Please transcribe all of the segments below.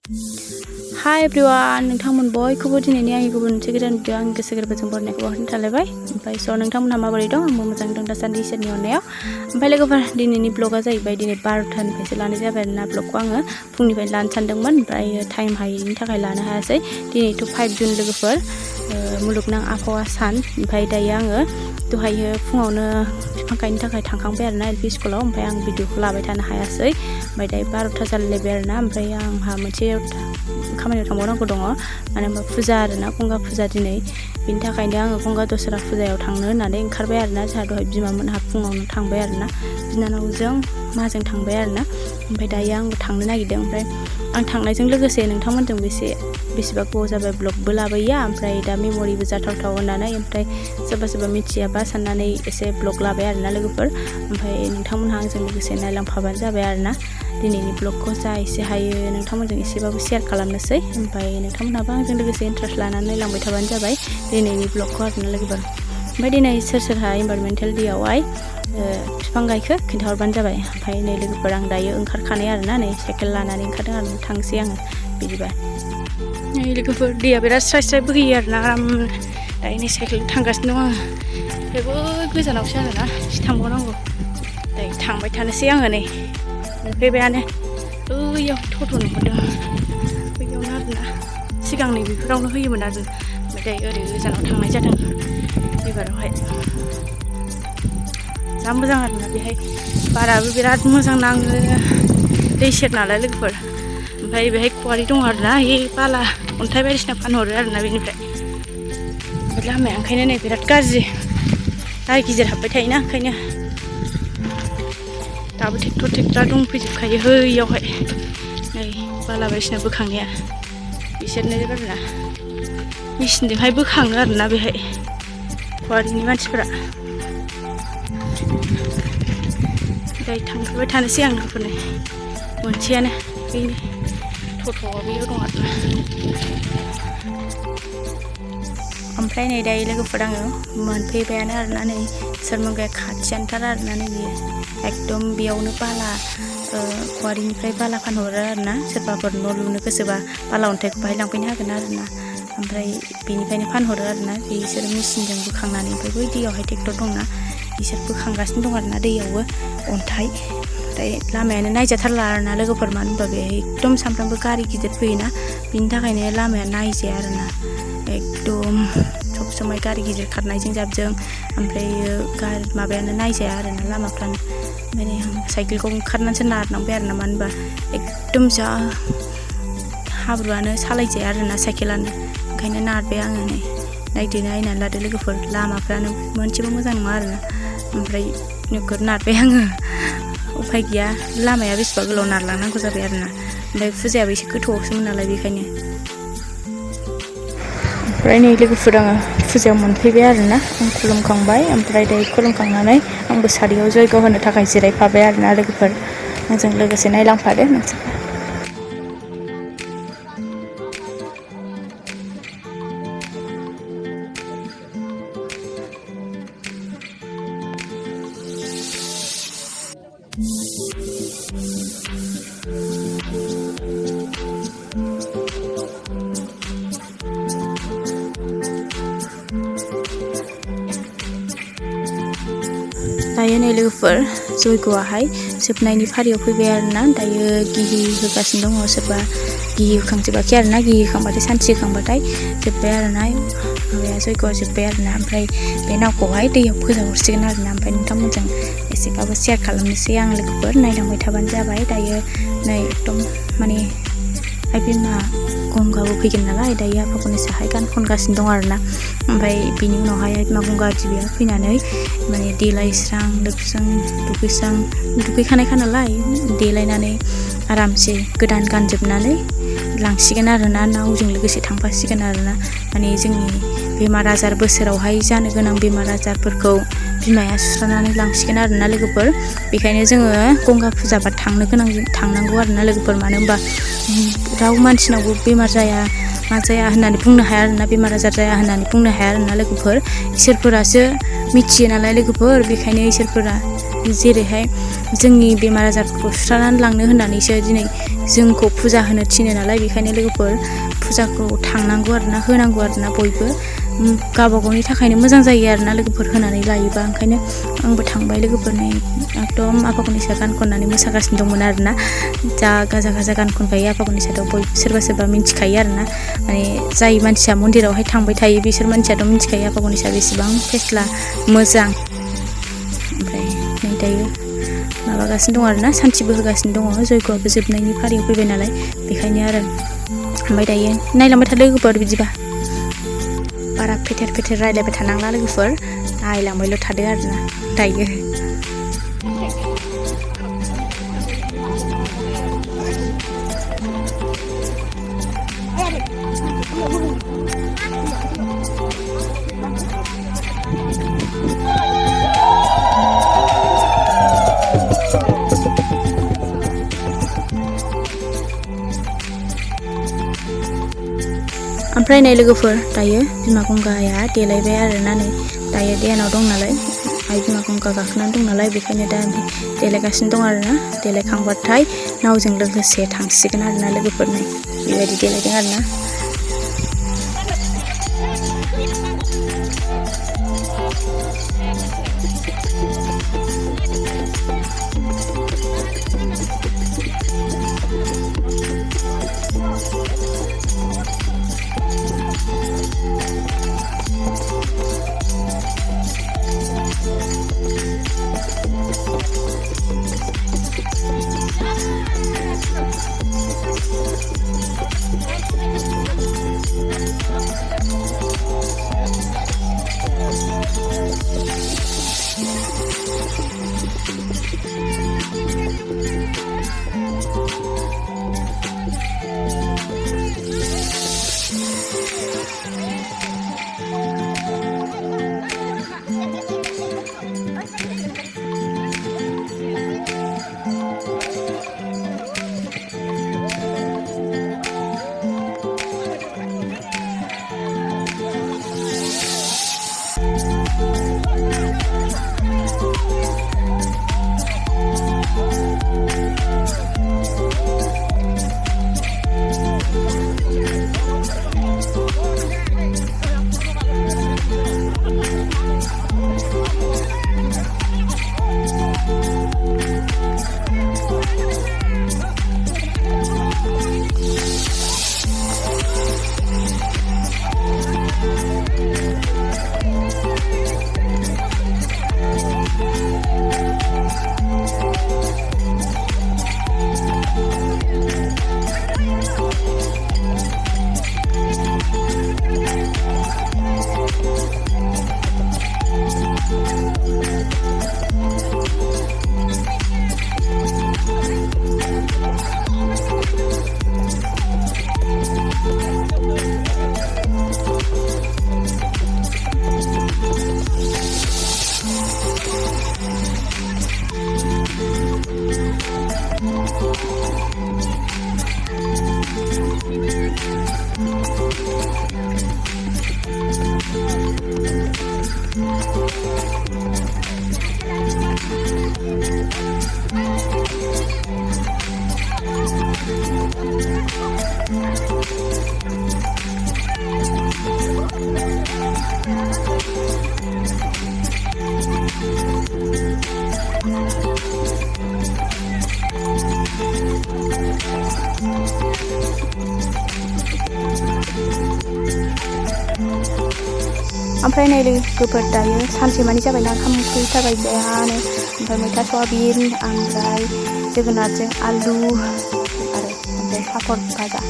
Hi everyone, नोंथांमोन बयखौबो दिनैनि आंनि गुबुन मोनसे गोदान भिडिअ आं गोसो गोरबोजों बरायनायखौ बावहरनो थालायबाय। ओमफ्राय नोंथांमोनहा माबोरै दं? आंबो मोजाङै दं दासान्दि इसोरनि अननायाव। ओमफ्राय लोगोफोर दिनैनि ब्लगा जाहैबाय दिनै 12थानिफ्रायसो लानाय जाबाय आरोना ब्लगखौ आङो फुंनिफ्राय लानो सानदोंमोन ओमफ्राय टाइम हायैनि थाखाय लानो हायासै। दिनैथ' 5 जुन लोगोफोर मुलुगनां आबहावा सान। ओमफ्राय दायो आङो दहायो फुङावनो बिफां गायनो थाखाय थांखांबाय आरोना एलपि स्कुलाव ओमफ्राय आं भिडिअखौ लाबाय थानो हायासै। ओमफ्राय दायो 12था जालायलायबाय आरोना ओमफ्राय आंहा मोनसे खामानियाव थांबावनांगौ दङ मानो होनबा फुजा आरोना गंगा फुजा दिनै बिनि थाखायनो आङो गंगा दसरा फुजायाव थांनो होननानै ओंखारबाय आरोना जोंहा दहाय बिमामोनहा फुङावनो थांबाय आरोना बिनानावजों माजों थांबाय आरोना ओमफ्राय दायो आंबो थांनो नागिरदों ओमफ्राय आं थांनायजों लोगोसे नोंथांमोनजों बेसेबा गोबाव जाबाय ब्लगबो लाबोया ओमफ्राय दा मेम'रिबो जाथावथाव होननानै ओमफ्राय सोरबा मिथियाबा साननानै एसे ब्लग लाबाय आरोना लोगोफोर ओमफ्राय नोंथांमोनहा आंजों लोगोसे नायलांफाबानो जाबाय आरोना दिनैनि ब्लगखौ जा एसे हायो नोंथांमोनजों एसेबाबो शेयार खालामनोसै ओमफ्राय नोंथांमोनहाबो आंजों लोगोसे इन्ट्रेस्ट लानानै नायलांबाय थाबानो जाबाय दिनैनि ब्लगखौ आरोना लोगोफोर ओमफ्राय दिनै सोरहा इनभाइरमेन्टेल डेआवहाय बिफां गायखो खिन्थाहरबानो जाबाय ओमफ्राय नै लोगोफोर आं दायो ओंखारखानाय आरोना नै साइकेल लानानै ओंखारदों आरो थांसै आङो बिदिबा नै लोगोफोर दैया बिराद स्राय स्राय बोहैयो आरोना आराम दायो नै साइकेल थांगासिनो दं आङो बेबो गोजानावसो आरोना एसे थांबावनांगौ दायो थांबाय थानोसै आङो नै मोनफैबायानो बैयाव टट' नुहरदों बैयावनो आरोना सिगां नै बेफोरावनो होयोमोन आरो ओमफ्राय दायो ओरै गोजानाव थांनाय जादों एबारावहाय जा मोजां आरोना बेहाय बाराबो बिराद मोजां नाङो दै सेर नालाय लोगोफोर ओमफ्राय बेहाय खवारि दं आरोना बाला अन्थाइ बायदिसिना फानहरो आरोना बेनिफ्राय लामाया ओंखायनो नै बिराद गाज्रि गारि गिदिर हाबबाय थायोना ओंखायनो दाबो ट्रेक्टर दंफैजोबखायो बैयावहाय नै बाला बायदिसिना बोखांनाया बिसोरनो आरोना मेचिनजोंहाय बोखाङो आरोना बेहाय खवारिनि मानसिफोरा दायो थांफाबाय थानोसै आं लोगोफोरनो मोनसेयानो बेनो टट'आ बेयाव दं आरोना ओमफ्राय नै दायो लोगोफोर आङो मोनफैबायानो आरोना नै सोरमोनगाया खाथियानोथार आरोना नै बियो एकदम बेयावनो बाला खवारिनिफ्राय बाला फानहरो आरोना सोरबाफोर न' लुनो गोसोबा बाला अन्थाइखौ बाहाय लांफैनो हागोन आरोना ओमफ्राय बेनिफ्रायनो फानहरो आरोना बिसोर मेचिनजों बोखांनानै ओमफ्राय बै दैयावहाय ट्रेक्टर दंना बिसोर बोखांगासिनो दं आरोना दैयावबो अन्थाइ ओमफ्राय लामायानो नायजाथारला आरोना लोगोफोर मानो होनबा बे एकदम सानफ्रामबो गारि गिदिर फैयोना बिनि थाखायनो लामाया नायजाया आरोना एकदम सब समाय गारि गिदिर खारनायजों जाबजों ओमफ्राय माबायानो नायजाया आरोना लामाफ्रानो ओमफ्राय आं साइकेलखौ ओंखारनानैसो नारनांबाय आरोना मानो होनबा एकदम जा हाब्रुआनो सालायजाया आरोना साइकेलानो ओंखायनो नारबाय आङो नै नायदो नायनानै लादो लोगोफोर लामाफ्रानो मोनसेबो मोजां नङा आरोना ओमफ्राय नोगोद नारबाय आङो उफाय गैया लामाया बेसेबा गोलाव नारलांनांगौ जाबाय आरोना ओमफ्राय फुजायाबो एसे गोथौआवसोमोन नालाय बेखायनो ओमफ्राय नै लोगोफोर आङो फुजायाव मोनफैबाय आरोना आं खुलुमखांबाय ओमफ्राय दायो खुलुमखांनानै आंबो सारियाव जयग' होनो थाखाय जिरायफाबाय आरोना लोगोफोर आंजों लोगोसे नायलांफादो नोंसोर दायो नै लोगोफोर जयग'आहाय जोबनायनि फारियाव फैबाय आरोना दायो गिहि होगासिनो दङ सोरबा गिहि होखांजोबाखै आरोना गिहि होखांबाथाय सान्थि होखांबाथाय जोब्बाय आरोना माबाया जयग'आ जोब्बाय आरोना ओमफ्राय बे नावखौहाय दैयाव फोजावहरसिगोन आरोना ओमफ्राय नोंथांमोनजों एसेबाबो शेयार खालामनोसै आं लोगोफोर नायलांबाय थाबानो जाबाय दायो नै एकदम माने बिमा गंगाबो फैगोन नालाय दायो आफा गनेशाहाय गान खनगासिनो दं आरोना ओमफ्राय बिनि उनावहाय बिमा गंगा दिबिया फैनानै माने देलायस्रां लोबस्रां दुगैखानायखा नालाय देलायनानै आरामसे गोदान गानजोबनानै लांसिगोन आरोना नावजों लोगोसे थांफासिगोन आरोना माने जोंनि बेमार आजार बोसोरावहाय जानो गोनां बेमार आजारफोरखौ बिमाया सुस्रांनानै लांसिगोन आरोना लोगोफोर बेखायनो जोङो गंगा फुजाबा थांनांगौ आरोना लोगोफोर मानो होनबा राव मानसिनावबो बेमार जाया मा जाया होननानै बुंनो हाया आरोना बेमार आजार जाया होननानै बुंनो हाया आरोना लोगोफोर इसोरफोरासो मिथियो नालाय लोगोफोर बेखायनो इसोरफोरा जेरैहाय जोंनि बेमार आजारफोरखौ सुस्रांनानै लांनो होननानैसो दिनै जोंखौ फुजा होनो थिनो नालाय बेखायनो लोगोफोर फुजाखौ थांनांगौ आरोना होनांगौ आरोना बयबो गावबा गावनि थाखायनो मोजां जायो आरोना लोगोफोर होनानै लायोबा ओंखायनो आंबो थांबाय लोगोफोरनि एकदम आफा गनेशा गान खननानै मोसागासिनो दंमोन आरोना जा गाजा गाजा गान खनखायो आफा गनेशाथ' बयबो सोरबा सोरबा मिथिखायो आरोना माने जाय मानसिया मन्दिरावहाय थांबाय थायो बिसोर मानसियाथ' मिथिखायो आफा गनेशा बेसेबां फेस्ला मोजां ओमफ्राय नै दायो माबागासिनो दं आरोना सान्थिबो होगासिनो दङ जयग'आबो जोबनायनि फारियाव फैबाय नालाय बेखायनो आरो ओमफ्राय दायो नायलांबाय थादो लोगोफोर बिदिबा बारा फेथेर फेथेर रायलायबाय थानांला लोगोफोर नायलांबायल' थादो आरोना दायो ओमफ्राय नै लोगोफोर दायो बिमा गंगाया देलायबाय आरोना नै दायो ध्यानाव दं नालाय आइ बिमा गंगा गाखोनानै दं नालाय बेखायनो दा देलायगासिनो दं आरोना देलायखांबाथाय नावजों लोगोसे थांसिगोन आरोना लोगोफोर नै बेबायदि देलायदों आरोना ओमफ्राय नै लोगोफोर दायो सानसेमानि जाबायना ओंखाम ओंख्रि जाबायबायानो ओमफ्राय मैथा सयाबिन ओमफ्राय जोगोनारजों आलु आरो ओमफ्राय पापर भाजा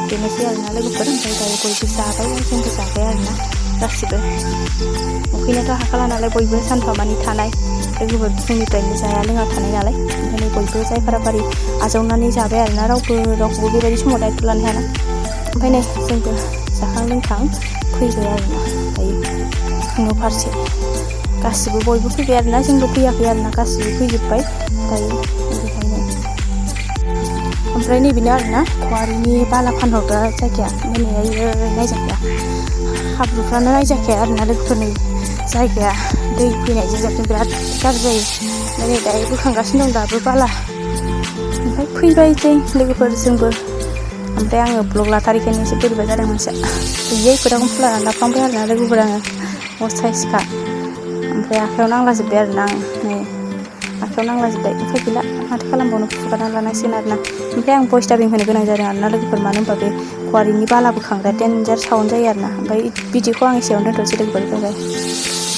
बेनोसै आरोना लोगोफोर ओमफ्राय दायो बयबो जाबाय जोंबो जाबाय आरोना गासिबो उखैनोथ' हाखाला नालाय बयबो सानफामानि थानाय लोगोफोर फुंनिफ्रायनो जाया लोङा थानाय नालाय ओंखायनो बयबो जायफोरा फारि आजावनानै जाबाय आरोना रावखौबो बेबायदि समाव दायथ' लानो हायाना ओमफ्राय नै जोंबो जाखां लोंखां फैबाय आरोना दायो न' फारसे गासिबो बयबो फैबाय आरोना जोंल' फैयाखै आरोना गासिबो फैजोब्बाय दायो बेनिखायनो ओमफ्राय नैबेनो आरोना खवारिनि बाला फानहरग्रा जायगाया मोनायो नायजाखाया हाब्रुफ्रानो नायजाखाया आरोना लोगोफोरनि जायगाया दै फैनायजों जाबजों बिराद गाज्रि जायो ओमफ्राय नै दायो बोखांगासिनो दं दाबो बाला ओमफ्राय फैबाय जों लोगोफोर जोंबो ओमफ्राय आङो ब्लग लाथारिखायनो एसे बोरैबा जादों मानसिया गैयै फोथाखौनो फुलानानै लाफ्लांबाय आरोना लोगोफोर आङो असाइसखा ओमफ्राय आखायाव नांलाजोब्बाय आरोना आं नै आखायाव नांलाजोब्बाय ओमफ्राय गैला माथो खालामबावनो फुगारना लानांसिगोन आरोना ओमफ्राय आं भइस डाबिं होनो गोनां जादों आरोना लोगोफोर मानो होनबा बे खवारिनि बाला बोखांग्रा डेन्जार साउन्ड जायो आरोना ओमफ्राय भिडिअखौ आं एसेयावनो दोनथ'नोसै लोगोफोर बाय बाय